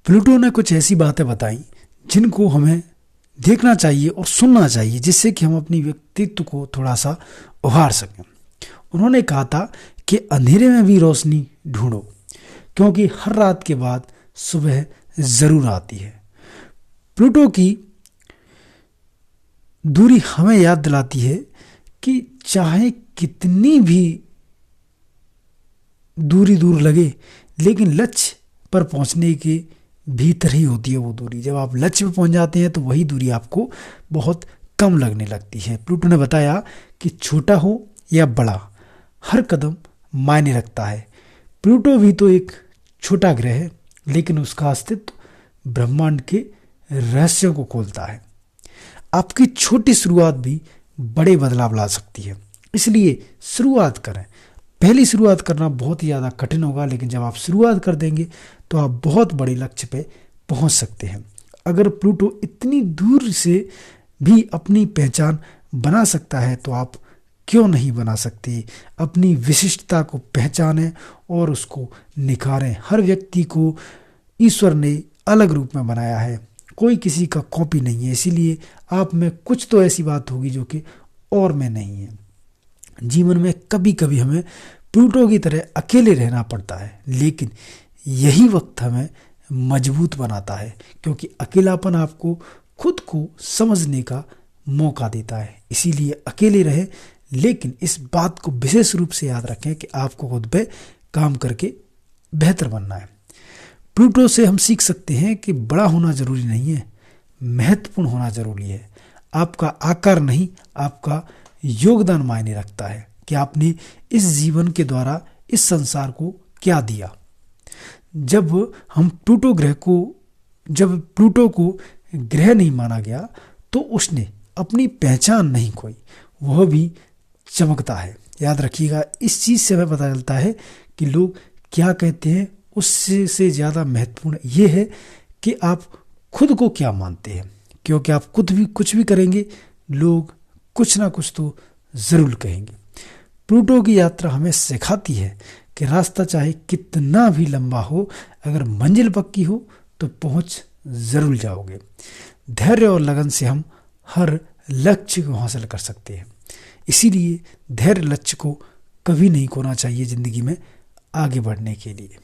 Pluto ने कुछ ऐसी बातें बताई जिनको हमें देखना चाहिए और सुनना चाहिए, जिससे कि हम अपनी व्यक्तित्व को थोड़ा सा उभार सकें। उन्होंने कहा था कि अंधेरे में भी रोशनी ढूंढो, क्योंकि हर रात के बाद सुबह जरूर आती है। प्लूटो की दूरी हमें याद दिलाती है कि चाहे कितनी भी दूरी दूर लगे, लेकिन लक्ष्य पर पहुंचने के भीतर ही होती है वो दूरी। जब आप लक्ष्य पर पहुंच जाते हैं तो वही दूरी आपको बहुत कम लगने लगती है। प्लूटो ने बताया कि छोटा हो या बड़ा, हर कदम मायने रखता है। प्लूटो भी तो एक छोटा ग्रह है, लेकिन उसका अस्तित्व ब्रह्मांड के रहस्यों को खोलता है। आपकी छोटी शुरुआत भी बड़े बदलाव ला सकती है, इसलिए शुरुआत करें। पहली शुरुआत करना बहुत ही ज़्यादा कठिन होगा, लेकिन जब आप शुरुआत कर देंगे तो आप बहुत बड़े लक्ष्य पे पहुंच सकते हैं। अगर प्लूटो इतनी दूर से भी अपनी पहचान बना सकता है तो आप क्यों नहीं बना सकते। अपनी विशिष्टता को पहचानें और उसको निखारें। हर व्यक्ति को ईश्वर ने अलग रूप में बनाया है, कोई किसी का कॉपी नहीं है, इसीलिए आप में कुछ तो ऐसी बात होगी जो कि और में नहीं है। जीवन में कभी कभी हमें प्लूटो की तरह अकेले रहना पड़ता है, लेकिन यही वक्त हमें मजबूत बनाता है, क्योंकि अकेलापन आपको खुद को समझने का मौका देता है। इसीलिए अकेले रहें, लेकिन इस बात को विशेष रूप से याद रखें कि आपको खुद पे काम करके बेहतर बनना है। प्लूटो से हम सीख सकते हैं कि बड़ा होना जरूरी नहीं है, महत्वपूर्ण होना जरूरी है। आपका आकार नहीं, आपका योगदान मायने रखता है कि आपने इस जीवन के द्वारा इस संसार को क्या दिया। जब प्लूटो को ग्रह नहीं माना गया तो उसने अपनी पहचान नहीं खोई, वह भी चमकता है। याद रखिएगा, इस चीज से हमें पता चलता है कि लोग क्या कहते हैं, उससे ज्यादा महत्वपूर्ण यह है कि आप खुद को क्या मानते हैं, क्योंकि आप कुछ भी करेंगे, लोग कुछ ना कुछ तो जरूर कहेंगे। प्लूटो की यात्रा हमें सिखाती है कि रास्ता चाहे कितना भी लंबा हो, अगर मंजिल पक्की हो तो पहुंच जरूर जाओगे। धैर्य और लगन से हम हर लक्ष्य को हासिल कर सकते हैं। इसीलिए धैर्य लक्ष्य को कभी नहीं खोना चाहिए जिंदगी में आगे बढ़ने के लिए।